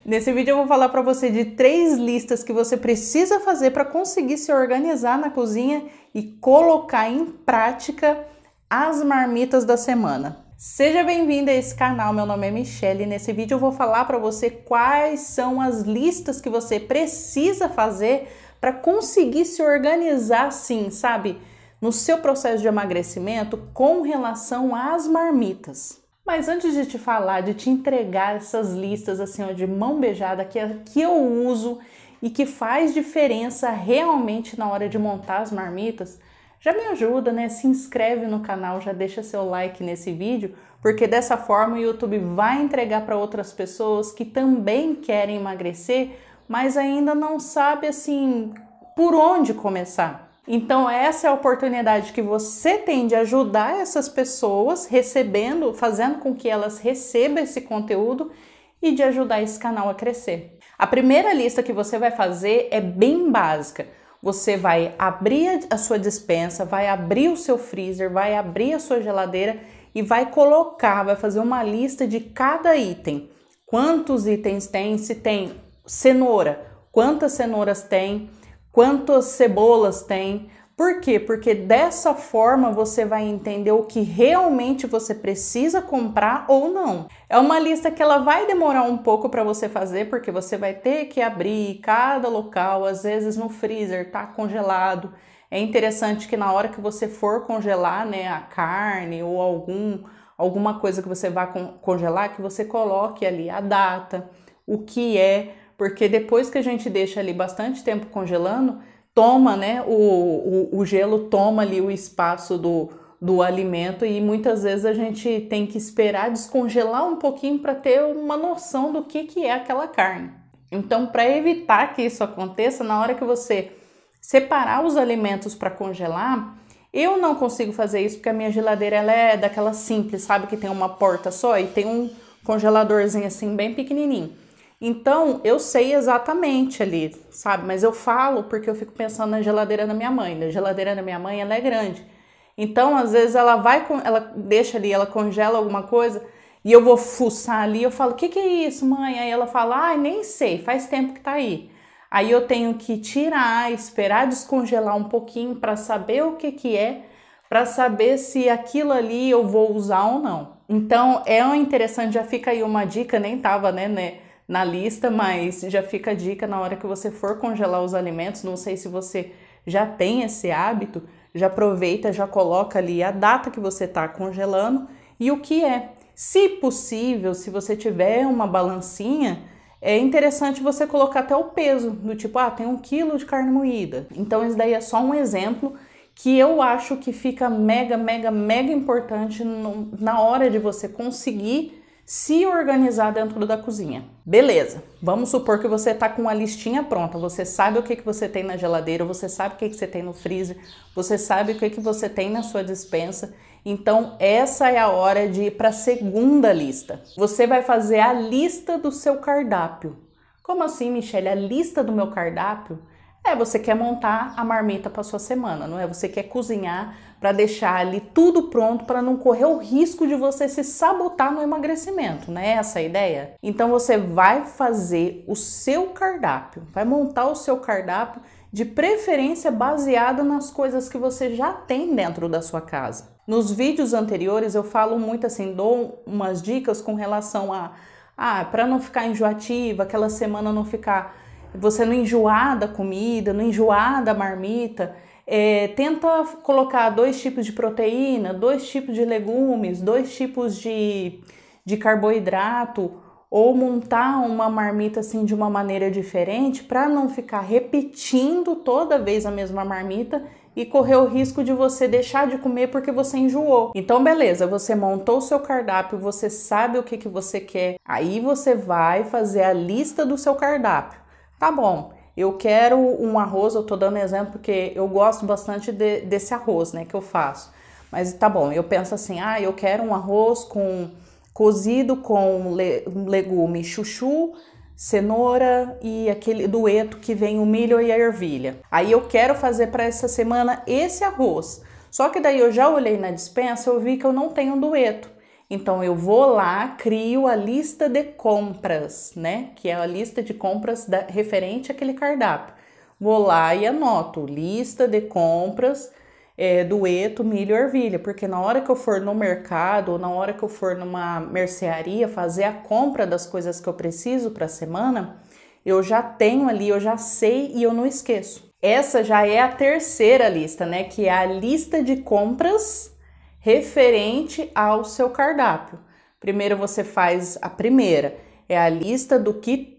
Nesse vídeo eu vou falar para você de 3 listas que você precisa fazer para conseguir se organizar na cozinha e colocar em prática as marmitas da semana. Seja bem-vindo a esse canal, meu nome é Michelle e nesse vídeo eu vou falar para você quais são as listas que você precisa fazer para conseguir se organizar assim, sabe, no seu processo de emagrecimento com relação às marmitas. Mas antes de te falar, de te entregar essas listas assim, ó, de mão beijada que eu uso e que faz diferença realmente na hora de montar as marmitas, já me ajuda, né? Se inscreve no canal, já deixa seu like nesse vídeo, porque dessa forma o YouTube vai entregar para outras pessoas que também querem emagrecer, mas ainda não sabe assim por onde começar. Então essa é a oportunidade que você tem de ajudar essas pessoas fazendo com que elas recebam esse conteúdo e de ajudar esse canal a crescer. A primeira lista que você vai fazer é bem básica. Você vai abrir a sua despensa, vai abrir o seu freezer, vai abrir a sua geladeira e vai fazer uma lista de cada item. Quantos itens tem? Se tem cenoura, quantas cenouras tem? Quantas cebolas tem? Por quê? Porque dessa forma você vai entender o que realmente você precisa comprar ou não. É uma lista que ela vai demorar um pouco para você fazer, porque você vai ter que abrir cada local, às vezes no freezer tá congelado. É interessante que na hora que você for congelar, né, a carne ou alguma coisa que você vai congelar, que você coloque ali a data, o que é, porque depois que a gente deixa ali bastante tempo congelando, toma, né, o gelo toma ali o espaço do alimento e muitas vezes a gente tem que esperar descongelar um pouquinho para ter uma noção do que é aquela carne. Então, para evitar que isso aconteça, na hora que você separar os alimentos para congelar, eu não consigo fazer isso porque a minha geladeira ela é daquela simples, sabe, que tem uma porta só e tem um congeladorzinho assim bem pequenininho. Então, eu sei exatamente ali, sabe? Mas eu falo porque eu fico pensando na geladeira da minha mãe. A geladeira da minha mãe, ela é grande. Então, às vezes, ela deixa ali, ela congela alguma coisa e eu vou fuçar ali, eu falo, o que é isso, mãe? Aí ela fala, ai, nem sei, faz tempo que tá aí. Aí eu tenho que tirar, esperar descongelar um pouquinho para saber o que é, para saber se aquilo ali eu vou usar ou não. Então, é interessante, já fica aí uma dica, nem tava, né, na lista, mas já fica a dica na hora que você for congelar os alimentos, não sei se você já tem esse hábito, já aproveita, já coloca ali a data que você está congelando e o que é. Se possível, se você tiver uma balancinha, é interessante você colocar até o peso, do tipo, tem 1 quilo de carne moída. Então isso daí é só um exemplo que eu acho que fica mega importante na hora de você conseguir se organizar dentro da cozinha. Beleza, vamos supor que você tá com a listinha pronta, você sabe o que você tem na geladeira, você sabe o que você tem no freezer, você sabe o que você tem na sua despensa, então essa é a hora de ir para a segunda lista. Você vai fazer a lista do seu cardápio. Como assim, Michelle? A lista do meu cardápio? Você quer montar a marmita para sua semana, não é? Você quer cozinhar para deixar ali tudo pronto para não correr o risco de você se sabotar no emagrecimento, não é essa a ideia? Então você vai fazer o seu cardápio, vai montar o seu cardápio de preferência baseado nas coisas que você já tem dentro da sua casa. Nos vídeos anteriores eu falo muito assim, dou umas dicas com relação para não ficar enjoativa, aquela semana não ficar você não enjoar da comida, não enjoar da marmita, tenta colocar 2 tipos de proteína, 2 tipos de legumes, 2 tipos de carboidrato, ou montar uma marmita assim de uma maneira diferente para não ficar repetindo toda vez a mesma marmita e correr o risco de você deixar de comer porque você enjoou. Então beleza, você montou o seu cardápio, você sabe o que você quer, aí você vai fazer a lista do seu cardápio. Tá bom, eu quero um arroz, eu tô dando exemplo porque eu gosto bastante desse arroz, né, que eu faço. Mas tá bom, eu penso assim, eu quero um arroz cozido com legume chuchu, cenoura e aquele dueto que vem o milho e a ervilha. Aí eu quero fazer para essa semana esse arroz. Só que daí eu já olhei na despensa, eu vi que eu não tenho dueto. Então eu vou lá, crio a lista de compras, né? Que é a lista de compras referente àquele cardápio. Vou lá e anoto lista de compras dueto, milho e ervilha, porque na hora que eu for no mercado ou na hora que eu for numa mercearia fazer a compra das coisas que eu preciso para a semana, eu já tenho ali, eu já sei e eu não esqueço. Essa já é a terceira lista, né? Que é a lista de compras referente ao seu cardápio. Primeiro você faz a primeira, é a lista do que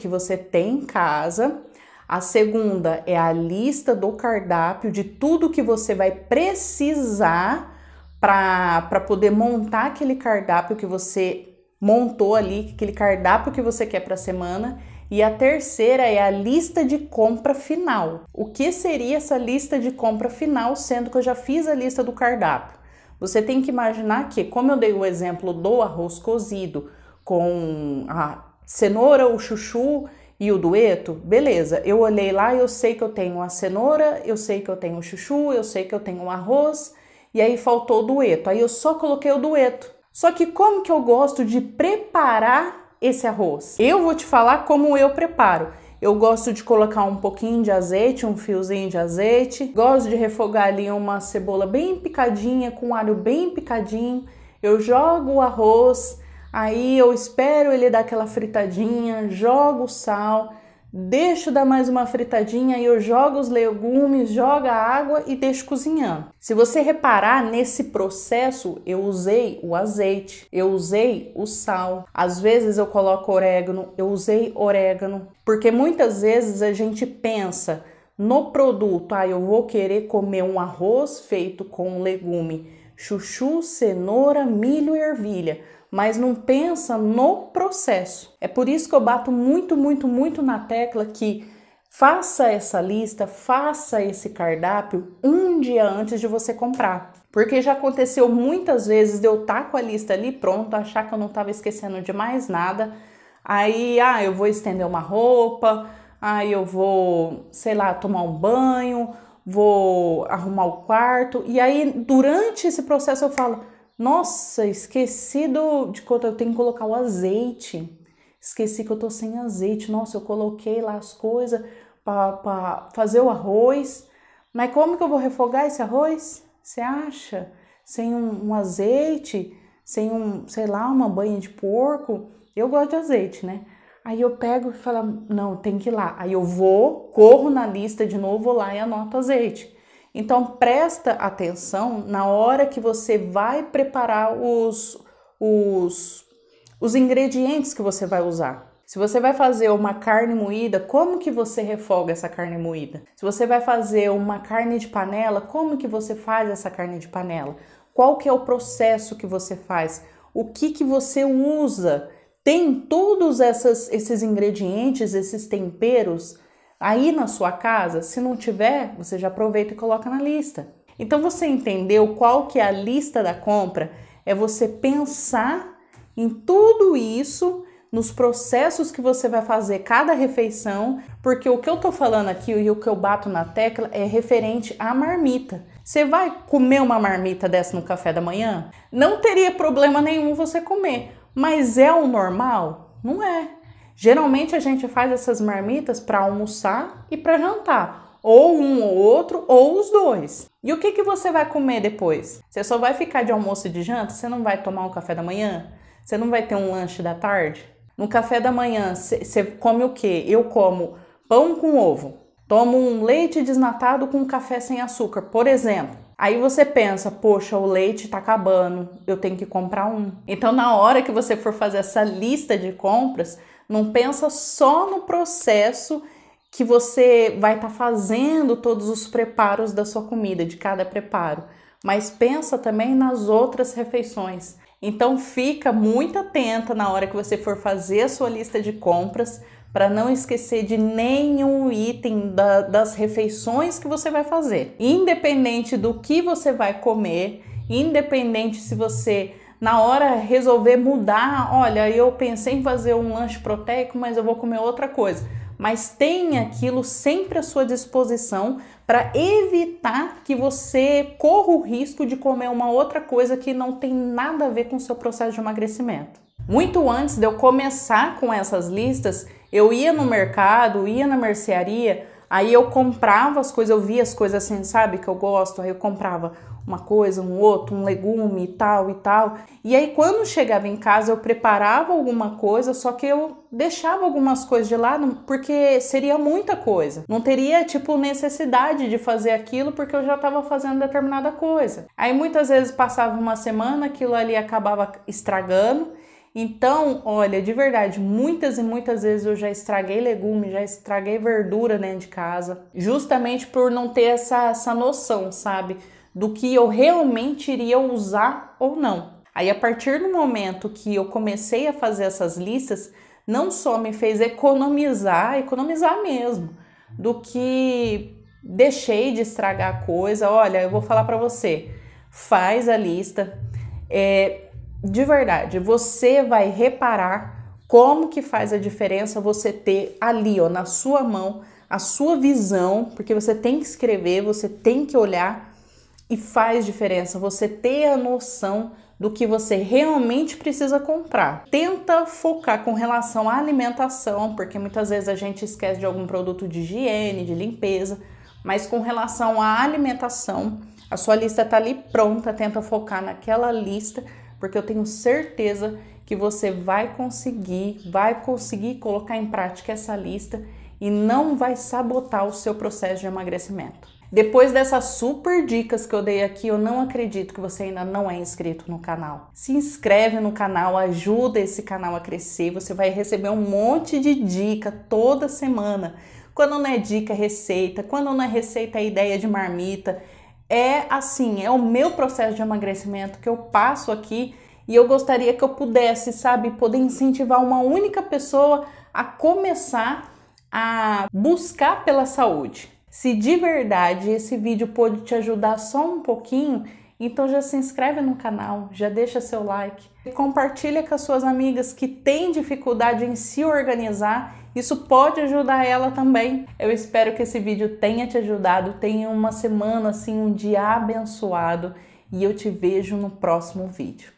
você tem em casa. A segunda é a lista do cardápio de tudo que você vai precisar para poder montar aquele cardápio que você montou ali, aquele cardápio que você quer para a semana. E a terceira é a lista de compra final. O que seria essa lista de compra final, sendo que eu já fiz a lista do cardápio? Você tem que imaginar que, como eu dei o exemplo do arroz cozido com a cenoura, o chuchu e o dueto, beleza, eu olhei lá e eu sei que eu tenho a cenoura, eu sei que eu tenho o chuchu, eu sei que eu tenho o arroz, e aí faltou o dueto, aí eu só coloquei o dueto. Só que como que eu gosto de preparar esse arroz? Eu vou te falar como eu preparo. Eu gosto de colocar um pouquinho de azeite, um fiozinho de azeite, gosto de refogar ali uma cebola bem picadinha, com alho bem picadinho, eu jogo o arroz. Aí eu espero ele dar aquela fritadinha, jogo o sal, deixo dar mais uma fritadinha e eu jogo os legumes, jogo a água e deixo cozinhando. Se você reparar nesse processo, eu usei o azeite, eu usei o sal, às vezes eu coloco orégano, eu usei orégano, porque muitas vezes a gente pensa no produto, eu vou querer comer um arroz feito com legume, chuchu, cenoura, milho e ervilha, mas não pensa no processo. É por isso que eu bato muito na tecla que faça essa lista, faça esse cardápio um dia antes de você comprar. Porque já aconteceu muitas vezes de eu estar com a lista ali pronta, achar que eu não estava esquecendo de mais nada. Aí, eu vou estender uma roupa, aí eu vou, sei lá, tomar um banho, vou arrumar o quarto. E aí, durante esse processo eu falo, nossa, esqueci de quando eu tenho que colocar o azeite. Esqueci que eu tô sem azeite. Nossa, eu coloquei lá as coisas para fazer o arroz. Mas como que eu vou refogar esse arroz? Você acha? Sem um azeite? Sem sei lá, uma banha de porco? Eu gosto de azeite, né? Aí eu pego e falo, não, tem que ir lá. Aí eu vou, corro na lista de novo, vou lá e anoto azeite. Então, presta atenção na hora que você vai preparar os ingredientes que você vai usar. Se você vai fazer uma carne moída, como que você refoga essa carne moída? Se você vai fazer uma carne de panela, como que você faz essa carne de panela? Qual que é o processo que você faz? O que você usa? Tem todos esses ingredientes, esses temperos aí na sua casa? Se não tiver, você já aproveita e coloca na lista. Então você entendeu qual que é a lista da compra? É você pensar em tudo isso, nos processos que você vai fazer cada refeição, porque o que eu tô falando aqui e o que eu bato na tecla é referente à marmita. Você vai comer uma marmita dessa no café da manhã? Não teria problema nenhum você comer, mas é o normal? Não é. Geralmente a gente faz essas marmitas para almoçar e para jantar, ou um ou outro, ou os dois. E o que você vai comer depois? Você só vai ficar de almoço e de janta? Você não vai tomar um café da manhã? Você não vai ter um lanche da tarde? No café da manhã, você come o quê? Eu como pão com ovo, tomo um leite desnatado com café sem açúcar, por exemplo. Aí você pensa, poxa, o leite tá acabando, eu tenho que comprar um. Então, na hora que você for fazer essa lista de compras, não pensa só no processo que você vai estar fazendo todos os preparos da sua comida, de cada preparo, mas pensa também nas outras refeições. Então fica muito atenta na hora que você for fazer a sua lista de compras para não esquecer de nenhum item das refeições que você vai fazer. Independente do que você vai comer, independente se você na hora resolver mudar, olha, eu pensei em fazer um lanche proteico, mas eu vou comer outra coisa. mas tenha aquilo sempre à sua disposição para evitar que você corra o risco de comer uma outra coisa que não tem nada a ver com o seu processo de emagrecimento. Muito antes de eu começar com essas listas, eu ia no mercado, ia na mercearia, aí eu comprava as coisas, eu via as coisas assim, sabe, que eu gosto, aí eu comprava uma coisa, um outro, um legume e tal e tal. E aí quando chegava em casa eu preparava alguma coisa, só que eu deixava algumas coisas de lado porque seria muita coisa. Não teria tipo necessidade de fazer aquilo porque eu já estava fazendo determinada coisa. Aí muitas vezes passava uma semana, aquilo ali acabava estragando. Então, olha, de verdade, muitas e muitas vezes eu já estraguei legume, já estraguei verdura dentro de casa, justamente por não ter essa noção, sabe? Do que eu realmente iria usar ou não. Aí, a partir do momento que eu comecei a fazer essas listas, não só me fez economizar mesmo, do que deixei de estragar a coisa. Olha, eu vou falar para você, faz a lista, de verdade, você vai reparar como que faz a diferença você ter ali, ó, na sua mão, a sua visão, porque você tem que escrever, você tem que olhar e faz diferença você ter a noção do que você realmente precisa comprar. Tenta focar com relação à alimentação, porque muitas vezes a gente esquece de algum produto de higiene, de limpeza, mas com relação à alimentação, a sua lista tá ali pronta, tenta focar naquela lista, porque eu tenho certeza que você vai conseguir colocar em prática essa lista e não vai sabotar o seu processo de emagrecimento. Depois dessas super dicas que eu dei aqui, eu não acredito que você ainda não é inscrito no canal. Se inscreve no canal, ajuda esse canal a crescer, você vai receber um monte de dica toda semana. Quando não é dica, é receita, quando não é receita, é ideia de marmita. É assim, é o meu processo de emagrecimento que eu passo aqui e eu gostaria que eu pudesse, sabe, poder incentivar uma única pessoa a começar a buscar pela saúde. Se de verdade esse vídeo pôde te ajudar só um pouquinho, então já se inscreve no canal, já deixa seu like, compartilha com as suas amigas que têm dificuldade em se organizar, isso pode ajudar ela também. Eu espero que esse vídeo tenha te ajudado, tenha uma semana assim, um dia abençoado e eu te vejo no próximo vídeo.